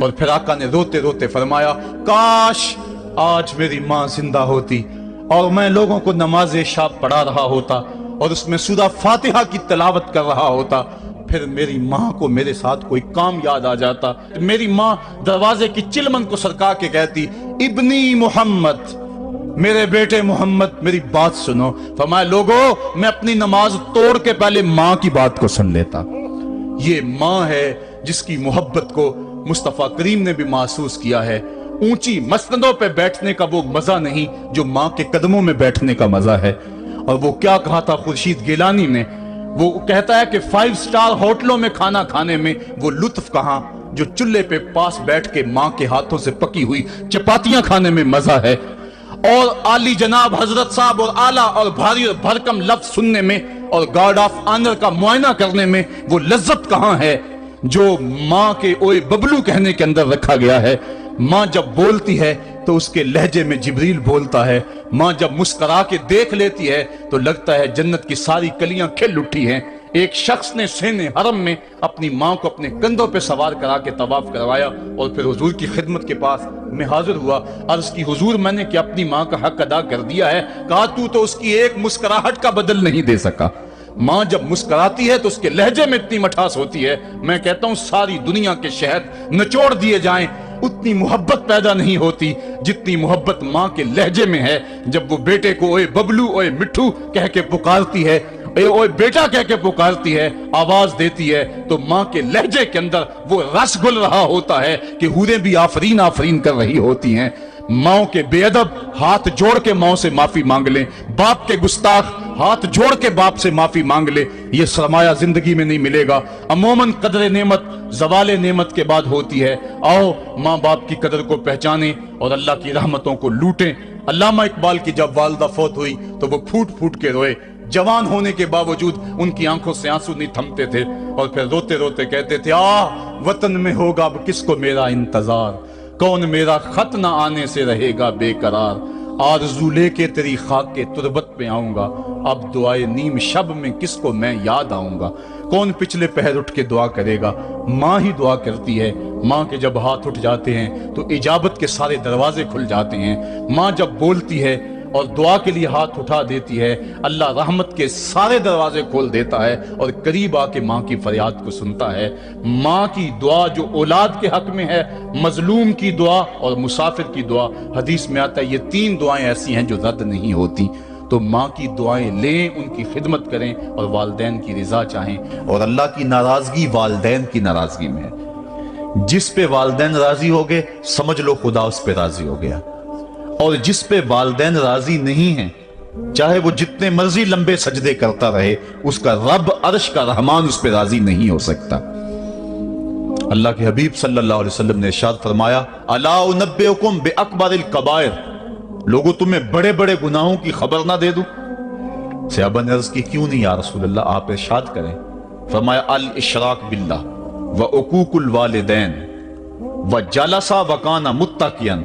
اور پھر آقا نے روتے روتے فرمایا کاش آج میری ماں زندہ ہوتی اور میں لوگوں کو نماز شب پڑھا رہا ہوتا اور اس میں سورہ فاتحہ کی تلاوت کر رہا ہوتا، پھر میری ماں کو میرے ساتھ کوئی کام یاد آ جاتا، میری ماں دروازے کی چلمن کو سرکا کے کہتی ابنی محمد، میرے بیٹے محمد میری بات سنو۔ فرمایا لوگو میں اپنی نماز توڑ کے پہلے ماں کی بات کو سن لیتا۔ یہ ماں ہے جس کی محبت کو مصطفیٰ کریم نے بھی محسوس کیا ہے۔ اونچی مسندوں پہ بیٹھنے کا وہ مزہ نہیں جو ماں کے قدموں میں بیٹھنے کا مزہ ہے۔ اور وہ کیا کہا تھا خورشید گیلانی نے، وہ کہتا ہے کہ 5 اسٹار ہوٹلوں میں کھانا کھانے میں وہ لطف کہاں جو چولہے پہ پاس بیٹھ کے ماں کے ہاتھوں سے پکی ہوئی چپاتیاں کھانے میں مزہ ہے، اور عالی جناب حضرت صاحب اور اعلیٰ اور بھاری اور بھرکم لفظ سننے میں اور گارڈ آف آنر کا معائنہ کرنے میں وہ لذت کہاں ہے جو ماں کے اوئے ببلو کہنے کے اندر رکھا گیا ہے۔ ماں جب بولتی ہے تو اس کے لہجے میں جبریل بولتا ہے، ماں جب مسکرا کے دیکھ لیتی ہے تو لگتا ہے جنت کی ساری کلیاں کھل اٹھی ہیں۔ ایک شخص نے سین حرم میں اپنی ماں کو اپنے کندھوں پہ سوار کرا کے طواف کروایا اور پھر حضور کی خدمت کے پاس میں حاضر ہوا، عرض کی حضور میں نے کہ اپنی ماں کا حق ادا کر دیا ہے، کہا تو اس کی ایک مسکراہٹ کا بدل نہیں دے سکا۔ ماں جب مسکراتی ہے تو اس کے لہجے میں اتنی مٹھاس ہوتی ہے، میں کہتا ہوں ساری دنیا کے شہد نچوڑ دیے جائیں اتنی محبت پیدا نہیں ہوتی جتنی محبت ماں کے لہجے میں ہے۔ جب وہ بیٹے کو اوئے ببلو اوئے مٹھو کہہ کے پکارتی ہے، اوئے بیٹا کہہ کے پکارتی ہے، آواز دیتی ہے، تو ماں کے لہجے کے اندر وہ رس گل رہا ہوتا ہے کہ حوریں بھی آفرین آفرین کر رہی ہوتی ہیں۔ ماں کے بے ادب ہاتھ جوڑ کے ماں سے معافی مانگ لیں، باپ کے گستاخ ہاتھ جوڑ کے باپ سے معافی مانگ لے، یہ سرمایہ زندگی میں نہیں ملے گا۔ عموماً قدر نعمت زوال نعمت کے بعد ہوتی ہے۔ آؤ ماں باپ کی قدر کو پہچانیں اور اللہ کی رحمتوں کو لوٹیں۔ علامہ اقبال کی جب والدہ فوت ہوئی تو وہ پھوٹ پھوٹ کے روئے، جوان ہونے کے باوجود ان کی آنکھوں سے آنسو نہیں تھمتے تھے، اور پھر روتے روتے کہتے تھے وطن میں ہوگا اب کس کو میرا انتظار، کون میرا خط نہ آنے سے رہے گا بے قرار، آرزو لے کے تیری خاک کے تربت پہ آؤں گا، اب دعائے نیم شب میں کس کو میں یاد آؤں گا، کون پچھلے پہر اٹھ کے دعا کرے گا، ماں ہی دعا کرتی ہے۔ ماں کے جب ہاتھ اٹھ جاتے ہیں تو اجابت کے سارے دروازے کھل جاتے ہیں۔ ماں جب بولتی ہے اور دعا کے لیے ہاتھ اٹھا دیتی ہے، اللہ رحمت کے سارے دروازے کھول دیتا ہے اور قریب آ کے ماں کی فریاد کو سنتا ہے۔ ماں کی دعا جو اولاد کے حق میں ہے، مظلوم کی دعا اور مسافر کی دعا، حدیث میں آتا ہے یہ 3 دعائیں ایسی ہیں جو رد نہیں ہوتی۔ تو ماں کی دعائیں لیں، ان کی خدمت کریں اور والدین کی رضا چاہیں، اور اللہ کی ناراضگی والدین کی ناراضگی میں ہے۔ جس پہ والدین راضی ہو گئے سمجھ لو خدا اس پہ راضی ہو گیا، اور جس پہ والدین راضی نہیں ہیں چاہے وہ جتنے مرضی لمبے سجدے کرتا رہے، اس کا رب عرش کا رحمان اس پہ راضی نہیں ہو سکتا۔ اللہ کے حبیب صلی اللہ علیہ وسلم نے ارشاد فرمایا الا انبئکم باکبر الکبائر، لوگوں تمہیں بڑے بڑے گناہوں کی خبر نہ دے دوں؟ صحابہ نے عرض کی کیوں نہیں یا رسول اللہ، آپ ارشاد کریں۔ فرمایا الاشراک باللہ وعقوق الوالدین وجلسا وکان متقیا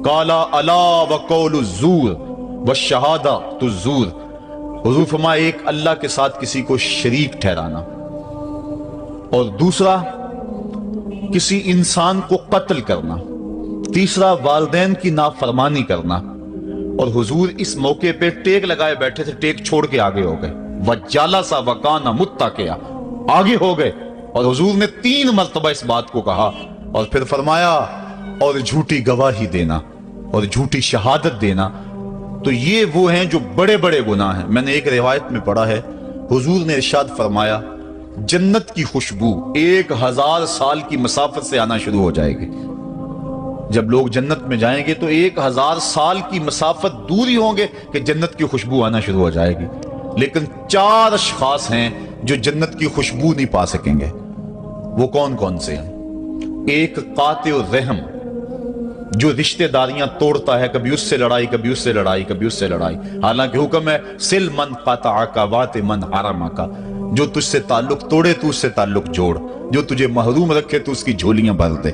قال الا وقول الزور والشہادۃ الزور۔ حضور فرمایا ایک اللہ کے ساتھ کسی کو شریک ٹھہرانا، اور دوسرا کسی انسان کو قتل کرنا، تیسرا والدین کی نافرمانی کرنا۔ اور حضور اس موقع پہ ٹیک لگائے بیٹھے تھے، ٹیک چھوڑ کے آگے ہو گئے، وجلس وکان متقیا، آگے ہو گئے، اور حضور نے 3 مرتبہ اس بات کو کہا، اور پھر فرمایا اور جھوٹی گواہی دینا اور جھوٹی شہادت دینا۔ تو یہ وہ ہیں جو بڑے بڑے گناہ ہیں۔ میں نے ایک روایت میں پڑھا ہے حضور نے ارشاد فرمایا جنت کی خوشبو 1000 سال کی مسافت سے آنا شروع ہو جائے گی۔ جب لوگ جنت میں جائیں گے تو 1000 سال کی مسافت دور ہی ہوں گے کہ جنت کی خوشبو آنا شروع ہو جائے گی، لیکن 4 اشخاص ہیں جو جنت کی خوشبو نہیں پا سکیں گے۔ وہ کون کون سے ہیں؟ ایک قاطع الرحم، جو رشتہ داریاں توڑتا ہے، کبھی اس سے لڑائی، کبھی اس سے لڑائی، کبھی اس سے لڑائی، حالانکہ حکم ہے سل من قطعک وات من حرمک، جو تجھ سے تعلق توڑے تو اس سے تعلق جوڑ، جو تجھے محروم رکھے تو اس کی جھولیاں بھر دے۔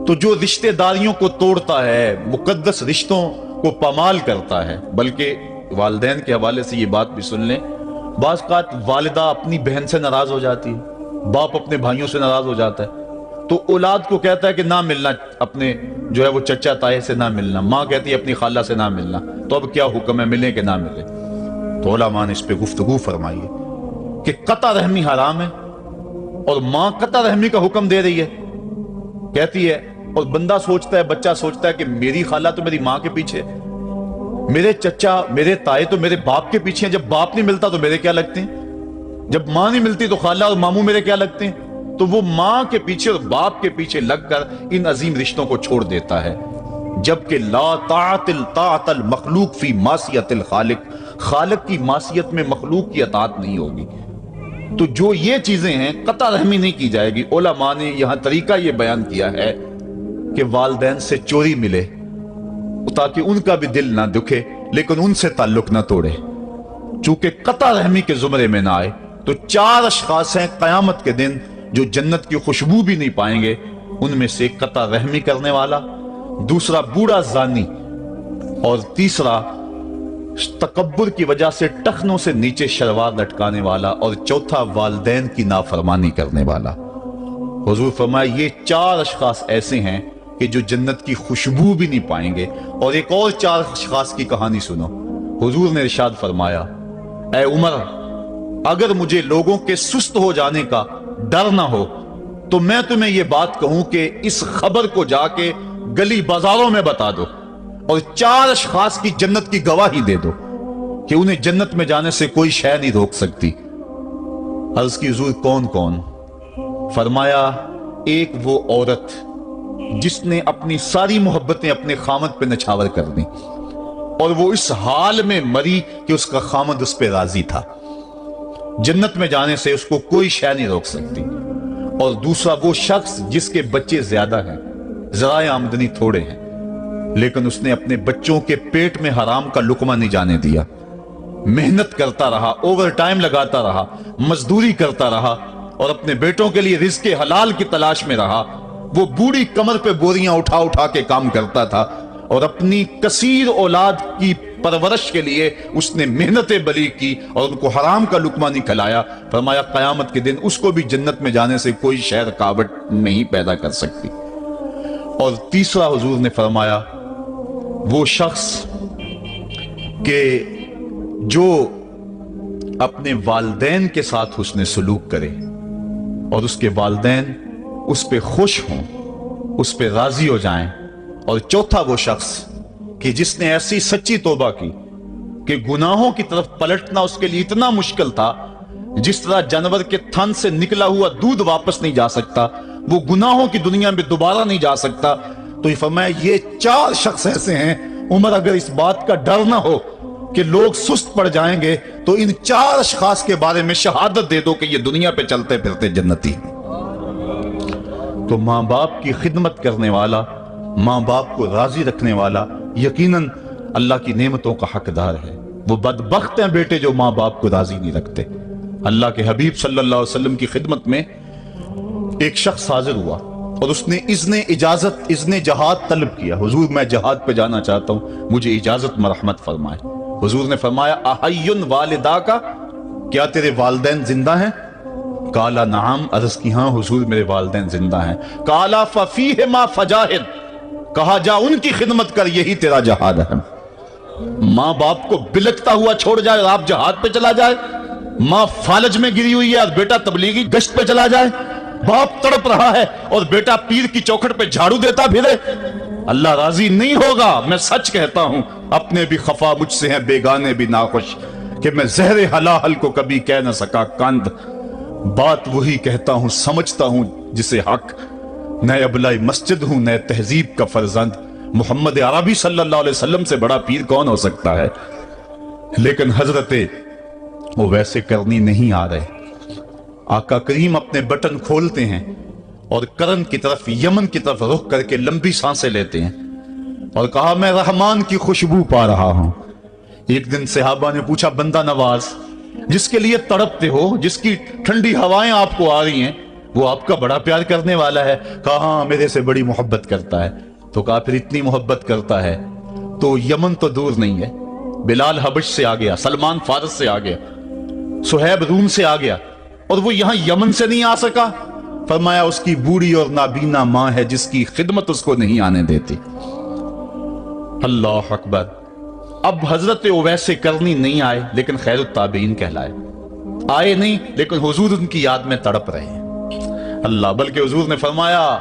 تو جو رشتہ داریوں کو توڑتا ہے، مقدس رشتوں کو پامال کرتا ہے، بلکہ والدین کے حوالے سے یہ بات بھی سن لیں، بعض اوقات والدہ اپنی بہن سے ناراض ہو جاتی ہے، باپ اپنے بھائیوں سے ناراض ہو جاتا ہے، تو اولاد کو کہتا ہے کہ نہ ملنا، اپنے جو ہے وہ چچا تائے سے نہ ملنا، ماں کہتی ہے اپنی خالہ سے نہ ملنا، تو اب کیا حکم ہے، ملے کہ نہ ملے؟ تو علماء نے اس پہ گفتگو فرمائی ہے کہ قطع رحمی حرام ہے، اور ماں قطع رحمی کا حکم دے رہی ہے، کہتی ہے، اور بندہ سوچتا ہے، بچہ سوچتا ہے کہ میری خالہ تو میری ماں کے پیچھے، میرے چچا میرے تائے تو میرے باپ کے پیچھے ہیں، جب باپ نہیں ملتا تو میرے کیا لگتے ہیں، جب ماں نہیں ملتی تو خالہ اور ماموں میرے کیا لگتے ہیں؟ تو وہ ماں کے پیچھے اور باپ کے پیچھے لگ کر ان عظیم رشتوں کو چھوڑ دیتا ہے، جبکہ لا طاعت المخلوق فی معصیت الخالق، خالق کی معصیت میں مخلوق کی اطاعت نہیں ہوگی۔ تو جو یہ چیزیں ہیں قطع رحمی نہیں کی جائے گی۔ علماء نے یہاں طریقہ یہ بیان کیا ہے کہ والدین سے چوری ملے تاکہ ان کا بھی دل نہ دکھے لیکن ان سے تعلق نہ توڑے، چونکہ قطع رحمی کے زمرے میں نہ آئے۔ تو 4 اشخاص ہیں قیامت کے دن جو جنت کی خوشبو بھی نہیں پائیں گے، ان میں سے قطع رحمی کرنے والا، دوسرا بوڑھا زانی، اور تیسرا تکبر کی وجہ سے ٹخنوں سے نیچے شلوار لٹکانے والا، اور چوتھا والدین کی نافرمانی کرنے والا۔ حضور فرمایا یہ 4 اشخاص ایسے ہیں کہ جو جنت کی خوشبو بھی نہیں پائیں گے۔ اور ایک اور 4 اشخاص کی کہانی سنو۔ حضور نے ارشاد فرمایا، اے عمر، اگر مجھے لوگوں کے سست ہو جانے کا ڈر نہ ہو تو میں تمہیں یہ بات کہوں کہ اس خبر کو جا کے گلی بازاروں میں بتا دو اور 4 اشخاص کی جنت کی گواہی دے دو کہ انہیں جنت میں جانے سے کوئی شے نہیں روک سکتی۔ عرض کی حضور کون کون؟ فرمایا ایک وہ عورت جس نے اپنی ساری محبتیں اپنے خامد پہ نچھاور کر دیں اور وہ اس حال میں مری کہ اس کا خامد اس پہ راضی تھا، جنت میں جانے سے اس کو کوئی شے نہیں روک سکتی۔ اور دوسرا وہ شخص جس کے بچے زیادہ ہیں، ذرائع آمدنی تھوڑے ہیں، لیکن اس نے اپنے بچوں کے پیٹ میں حرام کا لقمہ نہیں جانے دیا، محنت کرتا رہا، اوور ٹائم لگاتا رہا، مزدوری کرتا رہا اور اپنے بیٹوں کے لیے رزق حلال کی تلاش میں رہا۔ وہ بوڑھی کمر پہ بوریاں اٹھا اٹھا کے کام کرتا تھا اور اپنی کثیر اولاد کی پرورش کے لیے اس نے محنتیں بلی کی اور ان کو حرام کا لقمہ نہیں کھلایا۔ فرمایا قیامت کے دن اس کو بھی جنت میں جانے سے کوئی شے رکاوٹ نہیں پیدا کر سکتی۔ اور تیسرا حضور نے فرمایا وہ شخص کہ جو اپنے والدین کے ساتھ حسن سلوک کرے اور اس کے والدین اس پہ خوش ہوں، اس پہ راضی ہو جائیں۔ اور چوتھا وہ شخص کہ جس نے ایسی سچی توبہ کی کہ گناہوں کی طرف پلٹنا اس کے لیے اتنا مشکل تھا جس طرح جانور کے تھن سے نکلا ہوا دودھ واپس نہیں جا سکتا، وہ گناہوں کی دنیا میں دوبارہ نہیں جا سکتا۔ تو یہ فرمایا یہ 4 شخص ایسے ہیں عمر، اگر اس بات کا ڈر نہ ہو کہ لوگ سست پڑ جائیں گے تو ان 4 اشخاص کے بارے میں شہادت دے دو کہ یہ دنیا پہ چلتے پھرتے جنتی۔ تو ماں باپ کی خدمت کرنے والا، ماں باپ کو راضی رکھنے والا یقیناً اللہ کی نعمتوں کا حقدار ہے۔ وہ بدبخت ہیں بیٹے جو ماں باپ کو راضی نہیں رکھتے۔ اللہ کے حبیب صلی اللہ علیہ وسلم کی خدمت میں ایک شخص حاضر ہوا اور اس نے اذن جہاد طلب کیا، حضور میں جہاد پہ جانا چاہتا ہوں، مجھے اجازت مرحمت فرمائے۔ حضور نے فرمایا احی والدہ کا، کیا تیرے والدین زندہ ہیں؟ کالا نعم، عرض کی ہاں حضور میرے والدین زندہ ہیں۔ کالا ففیہما فجاہد، کہا جا ان کی خدمت کر، یہی تیرا جہاد ہے۔ ماں باپ کو بلکتا ہوا چھوڑ جائے اور آپ جہاد پہ چلا جائے، ماں فالج میں گری ہوئی ہے اور بیٹا تبلیغی گشت پہ چلا جائے، باپ تڑپ رہا ہے اور بیٹا پیر کی چوکھٹ پہ جھاڑو دیتا پھرے، اللہ راضی نہیں ہوگا۔ میں سچ کہتا ہوں، اپنے بھی خفا مجھ سے ہیں، بیگانے بھی ناخوش، کہ میں زہر حلاحل کو کبھی کہہ نہ سکا کند، بات وہی کہتا ہوں سمجھتا ہوں جسے حق، نئے ابلائی مسجد ہوں، نئے تہذیب کا فرزند، محمد عربی صلی اللہ علیہ وسلم سے بڑا پیر کون ہو سکتا ہے؟ لیکن حضرت وہ ویسے کرنی نہیں آ رہے۔ آقا کریم اپنے بٹن کھولتے ہیں اور کرن کی طرف، یمن کی طرف رخ کر کے لمبی سانسیں لیتے ہیں اور کہا میں رحمان کی خوشبو پا رہا ہوں۔ ایک دن صحابہ نے پوچھا بندہ نواز جس کے لیے تڑپتے ہو، جس کی ٹھنڈی ہوائیں آپ کو آ رہی ہیں، وہ آپ کا بڑا پیار کرنے والا ہے؟ کہا ہاں میرے سے بڑی محبت کرتا ہے۔ تو کہا پھر اتنی محبت کرتا ہے تو یمن تو دور نہیں ہے، بلال حبش سے آ گیا، سلمان فارس سے آ گیا، سہیب روم سے آ گیا، اور وہ یہاں یمن سے نہیں آ سکا؟ فرمایا اس کی بوڑھی اور نابینا ماں ہے جس کی خدمت اس کو نہیں آنے دیتی۔ اللہ اکبر۔ اب حضرت اویس کرنی نہیں آئے لیکن خیر التابعین کہلائے، آئے نہیں لیکن حضور ان کی یاد میں تڑپ رہے ہیں۔ اللہ، بلکہ حضور نے فرمایا